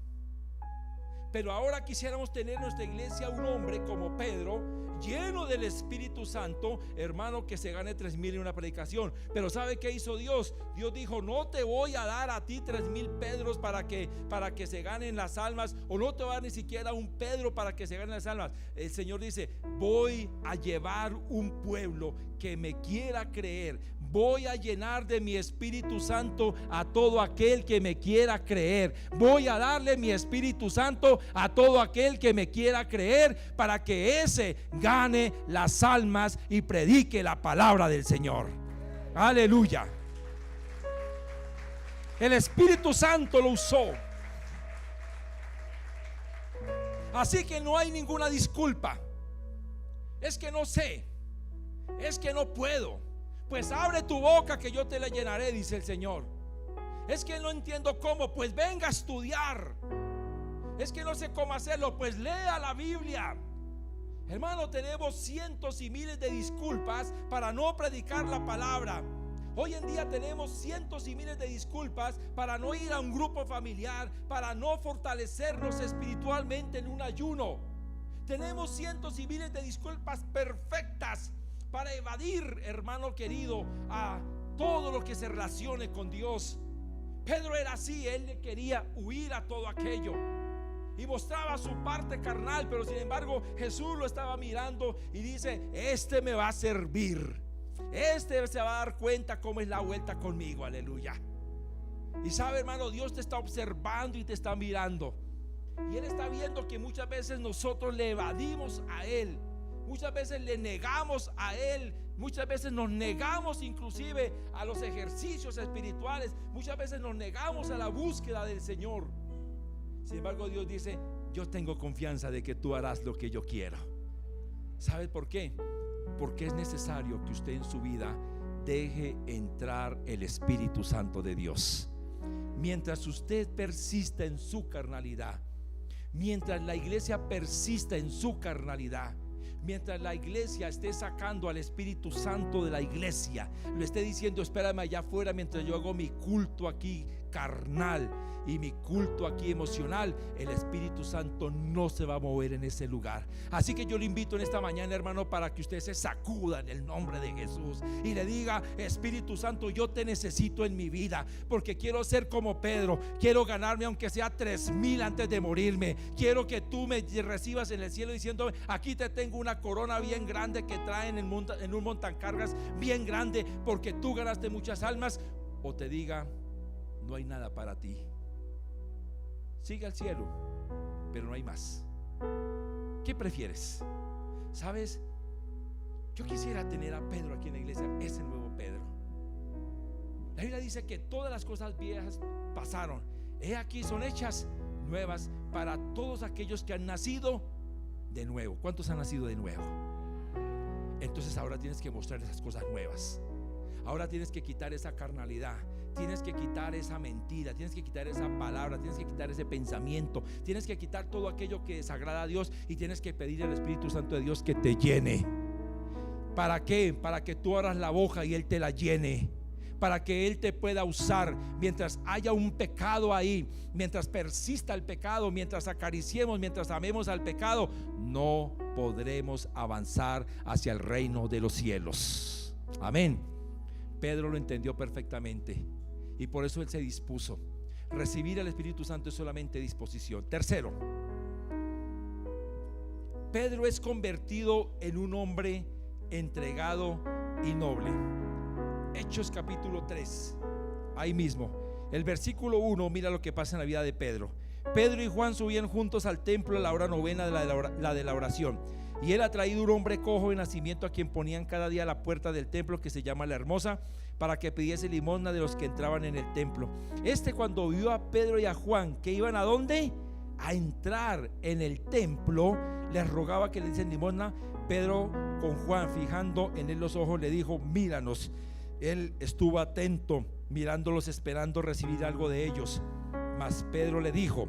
Pero ahora quisiéramos tener en nuestra iglesia un hombre como Pedro, lleno del Espíritu Santo, hermano, que se gane 3,000 en una predicación. Pero ¿sabe qué hizo Dios? Dios dijo: no te voy a dar a ti 3,000 Pedros para que se ganen las almas, o no te voy a dar ni siquiera un Pedro para que se ganen las almas. El Señor dice: voy a llevar un pueblo que me quiera creer. Voy a llenar de mi Espíritu Santo a todo aquel que me quiera creer. Voy a darle mi Espíritu Santo a todo aquel que me quiera creer, para que ese gane las almas y predique la palabra del Señor. Aleluya. El Espíritu Santo lo usó. Así que no hay ninguna disculpa. Es que no sé, es que no puedo. Pues abre tu boca que yo te la llenaré, dice el Señor. Es que no entiendo cómo, pues venga a estudiar. Es que no sé cómo hacerlo, pues lea la Biblia. Hermano, tenemos cientos y miles de disculpas para no predicar la palabra. Hoy en día tenemos cientos y miles de disculpas para no ir a un grupo familiar, para no fortalecernos espiritualmente en un ayuno. Tenemos cientos y miles de disculpas perfectas para evadir, hermano querido, a todo lo que se relacione con Dios. Pedro era así, él quería huir a todo aquello y mostraba su parte carnal, pero sin embargo Jesús lo estaba mirando y dice: este me va a servir, este se va a dar cuenta cómo es la vuelta conmigo. Aleluya. Y sabe, hermano, Dios te está observando y te está mirando, y Él está viendo que muchas veces nosotros le evadimos a Él. Muchas veces le negamos a Él. Muchas veces nos negamos inclusive a los ejercicios espirituales. Muchas veces nos negamos a la búsqueda del Señor. Sin embargo, Dios dice: yo tengo confianza de que tú harás lo que yo quiero. ¿Sabes por qué? Porque es necesario que usted en su vida deje entrar el Espíritu Santo de Dios. Mientras usted persista en su carnalidad, mientras la iglesia persista en su carnalidad, mientras la iglesia esté sacando al Espíritu Santo de la iglesia, le esté diciendo: espérame allá afuera mientras yo hago mi culto aquí carnal y mi culto aquí emocional, el Espíritu Santo no se va a mover en ese lugar. Así que yo le invito en esta mañana, hermano, para que usted se sacuda en el nombre de Jesús y le diga: Espíritu Santo, yo te necesito en mi vida, porque quiero ser como Pedro. Quiero ganarme aunque sea 3,000 antes de morirme. Quiero que tú me recibas en el cielo diciendo: aquí te tengo una corona bien grande que traen en un montacargas bien grande, porque tú ganaste muchas almas. O te diga: no hay nada para ti, sigue al cielo, pero no hay más. ¿Qué prefieres? ¿Sabes? Yo quisiera tener a Pedro aquí en la iglesia, ese nuevo Pedro. La Biblia dice que todas las cosas viejas pasaron, he aquí son hechas nuevas para todos aquellos que han nacido de nuevo. ¿Cuántos han nacido de nuevo? Entonces ahora tienes que mostrar esas cosas nuevas. Ahora tienes que quitar esa carnalidad, tienes que quitar esa mentira, tienes que quitar esa palabra, tienes que quitar ese pensamiento, tienes que quitar todo aquello que desagrada a Dios y tienes que pedir al Espíritu Santo de Dios que te llene. ¿Para qué? Para que tú abras la boca y Él te la llene, para que Él te pueda usar mientras haya un pecado ahí, mientras persista el pecado, mientras acariciemos, mientras amemos al pecado, no podremos avanzar hacia el reino de los cielos. Amén. Pedro lo entendió perfectamente y por eso él se dispuso. Recibir al Espíritu Santo es solamente disposición. Tercero, Pedro es convertido en un hombre entregado y noble. Hechos capítulo 3, ahí mismo, el versículo 1, mira lo que pasa en la vida de Pedro. Pedro y Juan subían juntos al templo a la hora novena de la oración. Y él ha traído un hombre cojo de nacimiento, a quien ponían cada día a la puerta del templo, que se llama La Hermosa, para que pidiese limosna de los que entraban en el templo. Cuando vio a Pedro y a Juan que iban ¿a dónde? A entrar en el templo, les rogaba que le diesen limosna. Pedro, con Juan fijando en él los ojos, le dijo: míranos. Él estuvo atento, mirándolos, esperando recibir algo de ellos. Mas Pedro le dijo,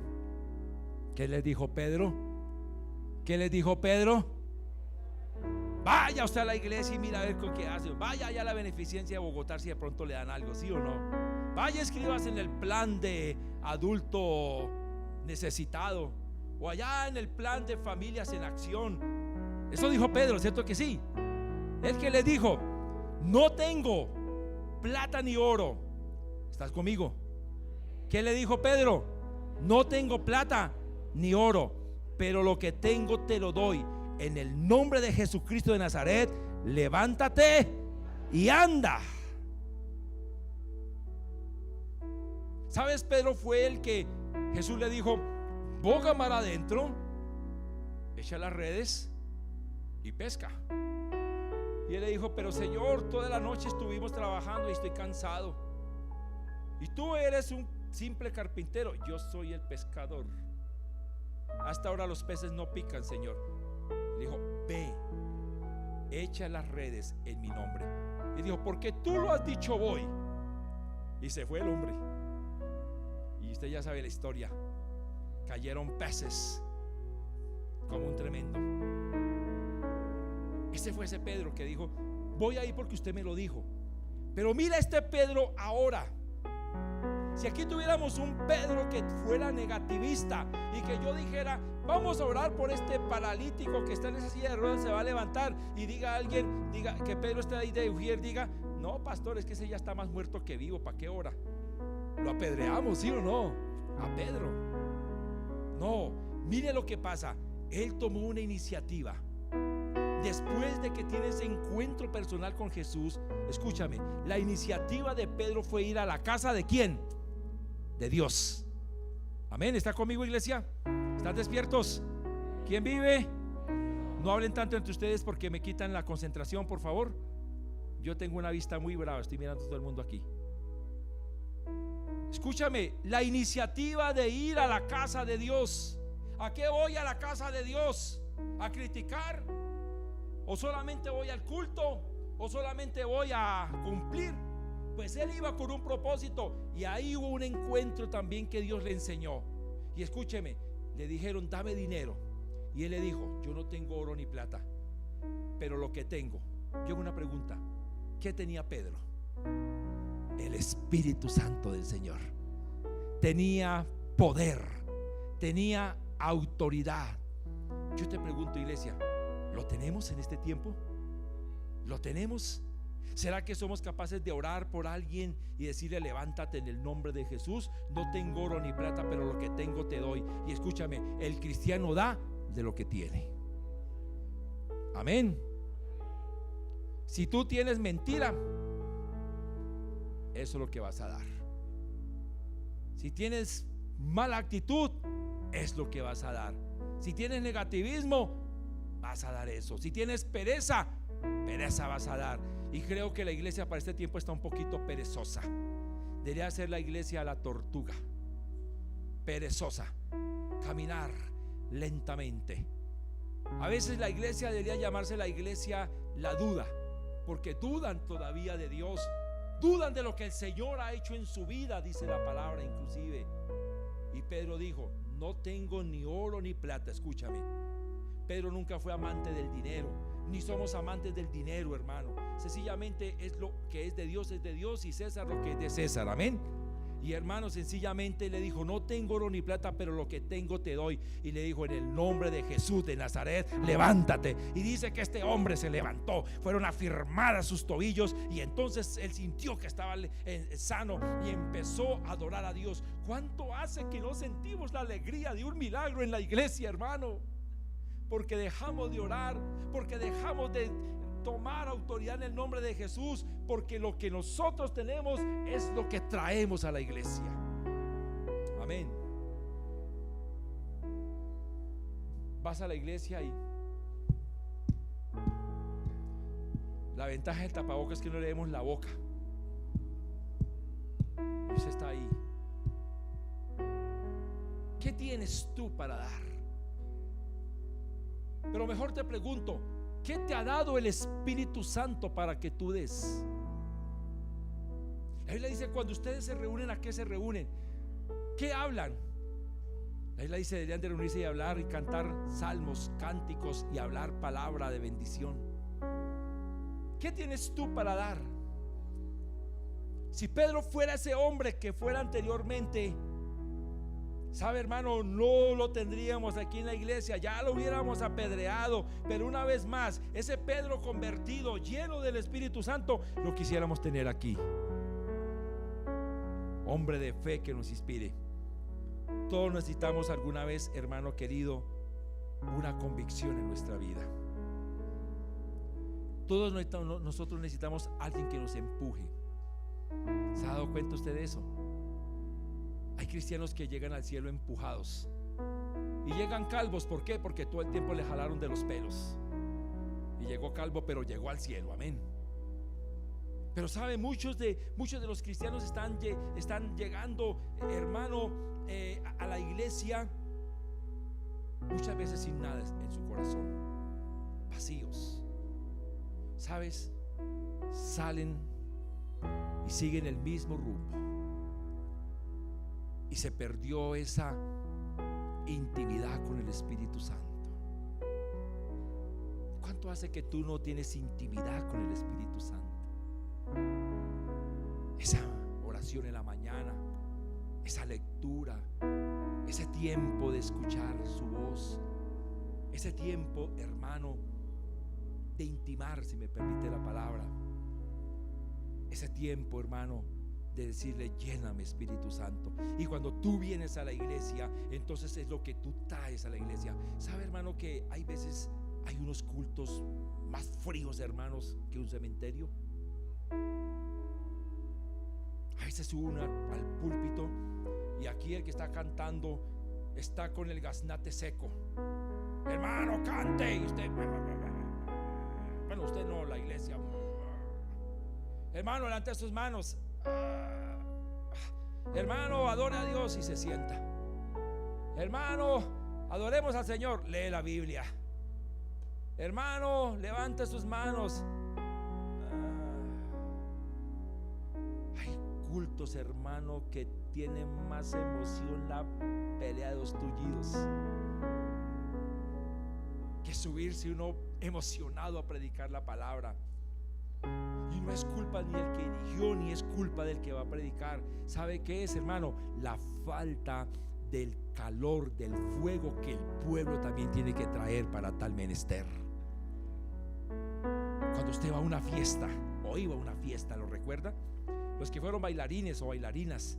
¿qué les dijo Pedro? ¿Qué les dijo Pedro? Vaya usted a la iglesia y mira a ver con qué hace. Vaya allá a la beneficencia de Bogotá si de pronto le dan algo, ¿sí o no? Vaya, escribas en el plan de adulto necesitado, o allá en el plan de familias en acción. Eso dijo Pedro, ¿cierto que sí? El que le dijo: no tengo plata ni oro. ¿Estás conmigo? ¿Qué le dijo Pedro? No tengo plata ni oro, pero lo que tengo te lo doy. En el nombre de Jesucristo de Nazaret, levántate y anda. ¿Sabes? Pedro fue el que Jesús le dijo: boga mar adentro, echa las redes y pesca. Y él le dijo: pero Señor, toda la noche estuvimos trabajando y estoy cansado. Y tú eres un simple carpintero, yo soy el pescador. Hasta ahora los peces no pican, Señor. Le dijo: ve, echa las redes en mi nombre. Y dijo: porque tú lo has dicho, voy. Y se fue el hombre. Y usted ya sabe la historia. Cayeron peces como un tremendo. Ese fue ese Pedro que dijo: voy ahí porque usted me lo dijo. Pero mira este Pedro ahora. Si aquí tuviéramos un Pedro que fuera negativista y que yo dijera: vamos a orar por este paralítico que está en esa silla de ruedas, se va a levantar, y diga alguien, diga que Pedro está ahí de ujier, diga: no, pastor, es que ese ya está más muerto que vivo, ¿para qué ora? Lo apedreamos, ¿sí o no? A Pedro. No, mire lo que pasa. Él tomó una iniciativa. Después de que tiene ese encuentro personal con Jesús, escúchame, la iniciativa de Pedro fue ir a la casa ¿de quién? De Dios. Amén. ¿Está conmigo, iglesia? ¿Están despiertos? ¿Quién vive? No hablen tanto entre ustedes porque me quitan la concentración, por favor. Yo tengo una vista muy brava, estoy mirando a todo el mundo aquí. Escúchame, la iniciativa de ir a la casa de Dios. ¿A qué voy a la casa de Dios? ¿A criticar? ¿O solamente voy al culto? ¿O solamente voy a cumplir? Pues él iba con un propósito, y ahí hubo un encuentro también que Dios le enseñó. Y escúcheme, le dijeron: dame dinero. Y él le dijo: yo no tengo oro ni plata, pero lo que tengo. Yo hago una pregunta: ¿qué tenía Pedro? El Espíritu Santo del Señor. tenía poder, tenía autoridad. Yo te pregunto, iglesia, ¿lo tenemos en este tiempo? ¿Lo tenemos? ¿Será que somos capaces de orar por alguien y decirle: levántate en el nombre de Jesús? No tengo oro ni plata, pero lo que tengo te doy. Y escúchame, el cristiano da de lo que tiene. Amén. Si tú tienes mentira, eso es lo que vas a dar. Si tienes mala actitud, es lo que vas a dar. Si tienes negativismo, vas a dar eso. Si tienes pereza, pereza vas a dar. Y creo que la iglesia para este tiempo está un poquito perezosa. Debería ser la iglesia la tortuga, perezosa, caminar lentamente. A veces la iglesia debería llamarse la iglesia la duda, porque dudan todavía de Dios, dudan de lo que el Señor ha hecho en su vida, dice la palabra inclusive. Y Pedro dijo: no tengo ni oro ni plata. Escúchame, Pedro nunca fue amante del dinero, ni somos amantes del dinero, hermano. Sencillamente es lo que es de Dios, y César lo que es de César. Amén. Y hermano, sencillamente le dijo: no tengo oro ni plata, pero lo que tengo te doy. Y le dijo: en el nombre de Jesús de Nazaret, levántate. Y dice que este hombre se levantó, fueron afirmadas sus tobillos, y entonces él sintió que estaba sano y empezó a adorar a Dios. ¿Cuánto hace que no sentimos la alegría de un milagro en la iglesia, hermano? Porque dejamos de orar, porque dejamos de tomar autoridad en el nombre de Jesús, porque lo que nosotros tenemos es lo que traemos a la iglesia. Amén. Vas a la iglesia y la ventaja del tapabocas es que no le vemos la boca. Y usted está ahí. ¿Qué tienes tú para dar? Pero mejor te pregunto: ¿qué te ha dado el Espíritu Santo para que tú des? La Biblia dice: cuando ustedes se reúnen, ¿a qué se reúnen? ¿Qué hablan? La Biblia dice: deberían de reunirse y hablar y cantar salmos, cánticos y hablar palabra de bendición. ¿Qué tienes tú para dar? Si Pedro fuera ese hombre que fuera anteriormente, sabe, hermano, no lo tendríamos aquí en la iglesia, ya lo hubiéramos apedreado. Pero una vez más, ese Pedro convertido, lleno del Espíritu Santo, lo quisiéramos tener aquí. Hombre de fe que nos inspire. Todos necesitamos alguna vez, hermano querido, una convicción en nuestra vida. Todos nosotros necesitamos alguien que nos empuje. ¿Se ha dado cuenta usted de eso? Hay cristianos que llegan al cielo empujados y llegan calvos. ¿Por qué? Porque todo el tiempo le jalaron de los pelos y llegó calvo, pero llegó al cielo. Amén. Pero sabe, muchos de los cristianos están llegando, hermano, a la iglesia muchas veces sin nada en su corazón, vacíos. ¿Sabes? Salen y siguen el mismo rumbo. Y se perdió esa intimidad con el Espíritu Santo. ¿Cuánto hace que tú no tienes intimidad con el Espíritu Santo? Esa oración en la mañana, esa lectura, ese tiempo de escuchar su voz, ese tiempo, hermano, de intimar, si me permite la palabra, ese tiempo, hermano, de decirle: lléname, Espíritu Santo. Y cuando tú vienes a la iglesia, entonces es lo que tú traes a la iglesia. ¿Sabe, hermano, que hay veces hay unos cultos más fríos, hermanos, que un cementerio? A veces uno al púlpito y aquí el que está cantando está con el gaznate seco. Hermano, cante. Y usted, bueno, usted no, la iglesia. Hermano, levante sus manos. Hermano, adore a Dios, y se sienta. Hermano, adoremos al Señor, lee la Biblia. Hermano, levante sus manos. Hay cultos, hermano, que tienen más emoción la pelea de los tullidos que subirse uno emocionado a predicar la palabra. Y no es culpa ni del que eligió, ni es culpa del que va a predicar. ¿Sabe qué es, hermano? La falta del calor, del fuego que el pueblo también tiene que traer para tal menester. Cuando usted va a una fiesta, o iba a una fiesta, ¿lo recuerda? Los que fueron bailarines o bailarinas,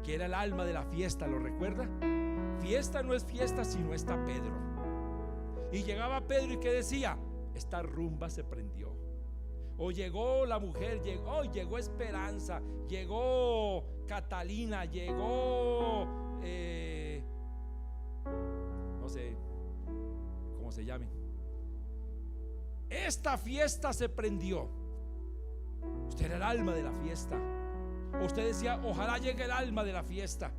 que era el alma de la fiesta, ¿lo recuerda? Fiesta no es fiesta si no está Pedro. Y llegaba Pedro, y ¿qué decía? Esta rumba se prendió. O llegó la mujer, llegó Esperanza, llegó Catalina, llegó no sé cómo se llame. Esta fiesta se prendió. Usted era el alma de la fiesta. O usted decía, ojalá llegue el alma de la fiesta.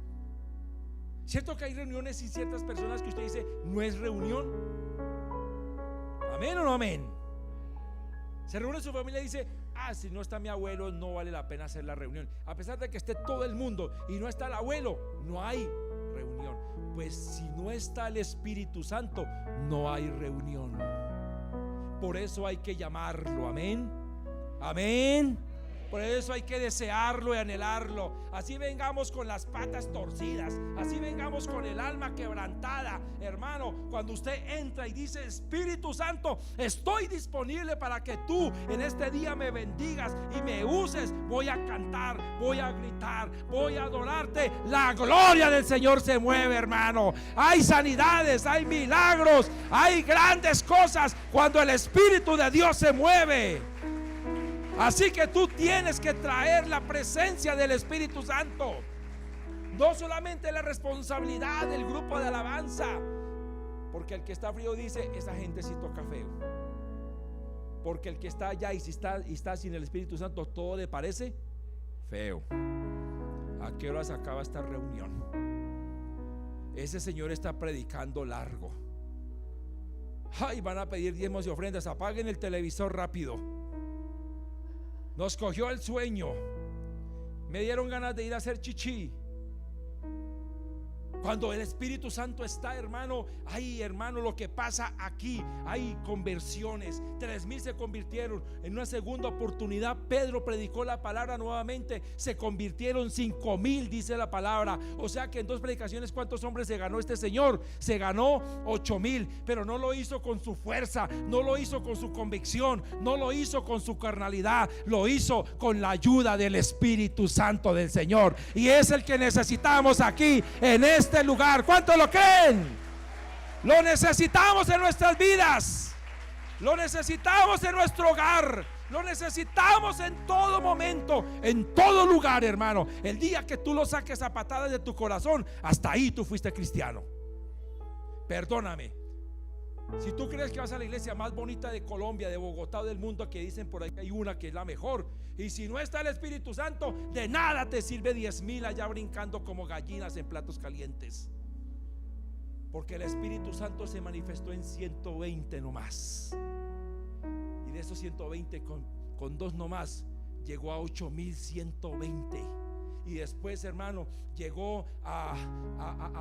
¿Cierto que hay reuniones y ciertas personas que usted dice no es reunión? ¿Amén o no amén? Se reúne su familia y dice, si no está mi abuelo no vale la pena hacer la reunión. A pesar de que esté todo el mundo y no está el abuelo, no hay reunión. Pues si no está el Espíritu Santo, no hay reunión. Por eso hay que llamarlo, amén. Amén. Por eso hay que desearlo y anhelarlo. Así vengamos con las patas torcidas, así vengamos con el alma quebrantada, hermano. Cuando usted entra y dice, Espíritu Santo, estoy disponible para que tú en este día me bendigas y me uses, voy a cantar, voy a gritar, voy a adorarte. La gloria del Señor se mueve, hermano. Hay sanidades, hay milagros, hay grandes cosas cuando el Espíritu de Dios se mueve. Así que tú tienes que traer la presencia del Espíritu Santo. No solamente la responsabilidad del grupo de alabanza, porque el que está frío dice, esa gente sí toca feo. Porque el que está allá y está sin el Espíritu Santo, todo le parece feo. ¿A qué horas acaba esta reunión? Ese señor está predicando largo. Ay, van a pedir diezmos y ofrendas. Apaguen el televisor rápido. Nos cogió el sueño. Me dieron ganas de ir a hacer chichi. Cuando el Espíritu Santo está, hermano, ay, hermano, lo que pasa aquí, hay conversiones. 3,000 se convirtieron. En una segunda oportunidad Pedro predicó la palabra nuevamente, se convirtieron 5,000, dice la palabra. O sea que en 2 predicaciones, ¿cuántos hombres se ganó este señor? Se ganó 8,000, pero no lo hizo con su fuerza, no lo hizo con su convicción, no lo hizo con su carnalidad, lo hizo con la ayuda del Espíritu Santo del Señor. Y es el que necesitamos aquí en este lugar. ¿Cuántos lo creen? Lo necesitamos en nuestras vidas, lo necesitamos en nuestro hogar, lo necesitamos en todo momento, en todo lugar, hermano. El día que tú lo saques a patadas de tu corazón, hasta ahí tú fuiste cristiano. Perdóname, si tú crees que vas a la iglesia más bonita de Colombia, de Bogotá o del mundo, que dicen por ahí que hay una que es la mejor, y si no está el Espíritu Santo, de nada te sirve 10,000 allá brincando como gallinas en platos calientes. Porque el Espíritu Santo se manifestó en 120 nomás. Y de esos 120 con 2 nomás llegó a 8,120. Y después, hermano, llegó a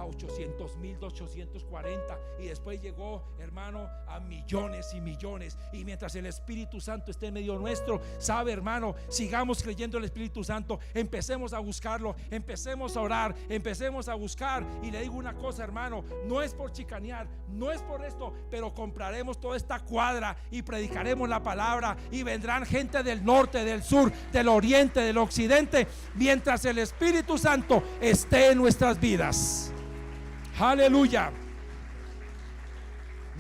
800,000, 840. Y después llegó, hermano, a millones y millones. Y mientras el Espíritu Santo esté en medio nuestro, sabe, hermano, sigamos creyendo en el Espíritu Santo. Empecemos a buscarlo, empecemos a orar, empecemos a buscar. Y le digo una cosa, hermano, no es por chicanear, no es por esto, pero compraremos toda esta cuadra y predicaremos la palabra. Y vendrán gente del norte, del sur, del oriente, del occidente, mientras el Espíritu Santo esté en nuestras vidas. Aleluya.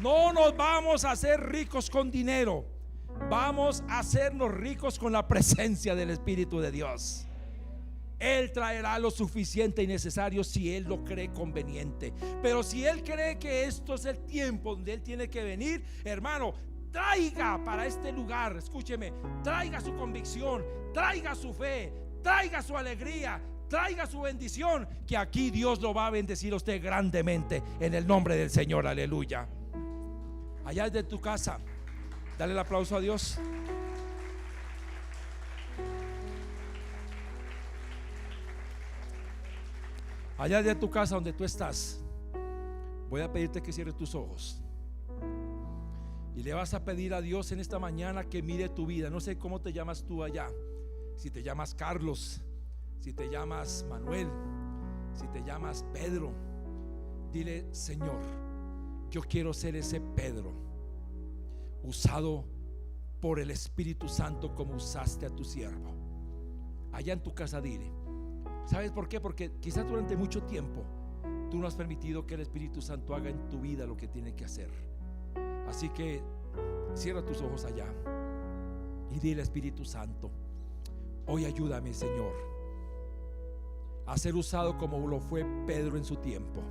No nos vamos a hacer ricos con dinero, vamos a hacernos ricos con la presencia del Espíritu de Dios. Él traerá lo suficiente y necesario si Él lo cree conveniente. Pero si Él cree que esto es el tiempo donde Él tiene que venir, hermano, traiga para este lugar, escúcheme, traiga su convicción, traiga su fe, traiga su alegría, traiga su bendición, que aquí Dios lo va a bendecir a usted grandemente en el nombre del Señor. Aleluya. Allá desde tu casa, dale el aplauso a Dios. Allá desde tu casa donde tú estás, voy a pedirte que cierres tus ojos Y le vas a pedir a Dios en esta mañana que mire tu vida. No sé cómo te llamas tú allá. Si te llamas Carlos, si te llamas Manuel, si te llamas Pedro, dile: Señor, yo quiero ser ese Pedro, usado por el Espíritu Santo como usaste a tu siervo. Allá en tu casa dile. ¿Sabes por qué? Porque quizás durante mucho tiempo tú no has permitido que el Espíritu Santo haga en tu vida lo que tiene que hacer. Así que cierra tus ojos allá y dile: Espíritu Santo, hoy ayúdame, Señor, a ser usado como lo fue Pedro en su tiempo.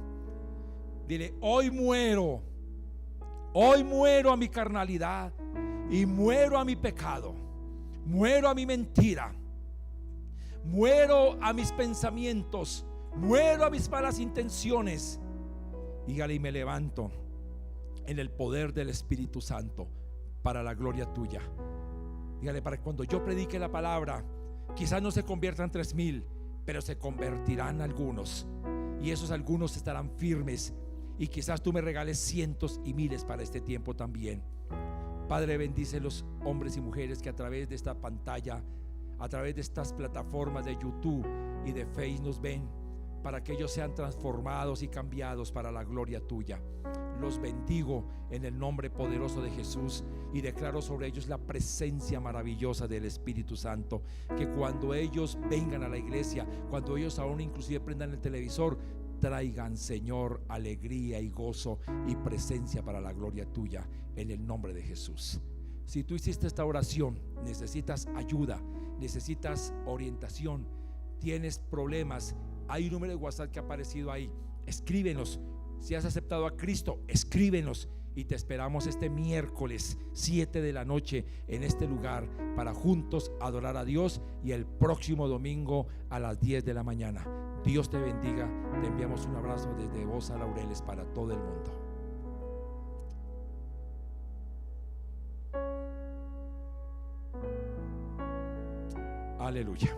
Dile: hoy muero a mi carnalidad y muero a mi pecado, muero a mi mentira, muero a mis pensamientos, muero a mis malas intenciones. Dígale: y me levanto en el poder del Espíritu Santo para la gloria tuya. Dígale: para que cuando yo predique la palabra, quizás no se conviertan 3,000, pero se convertirán algunos, y esos algunos estarán firmes, y quizás tú me regales cientos y miles para este tiempo también. Padre, bendice los hombres y mujeres que a través de esta pantalla, a través de estas plataformas de YouTube y de Facebook nos ven, para que ellos sean transformados y cambiados para la gloria tuya. Los bendigo en el nombre poderoso de Jesús y declaro sobre ellos la presencia maravillosa del Espíritu Santo, que cuando ellos vengan a la iglesia, cuando ellos aún inclusive prendan el televisor, traigan, Señor, alegría y gozo y presencia para la gloria tuya, en el nombre de Jesús. Si tú hiciste esta oración, necesitas ayuda, necesitas orientación, tienes problemas, hay un número de WhatsApp que ha aparecido ahí. Escríbenos. Si has aceptado a Cristo, escríbenos, y te esperamos este miércoles 7 de la noche en este lugar para juntos adorar a Dios, y el próximo domingo a las 10 de la mañana. Dios te bendiga. Te enviamos un abrazo desde Bosa Laureles para todo el mundo. Aleluya.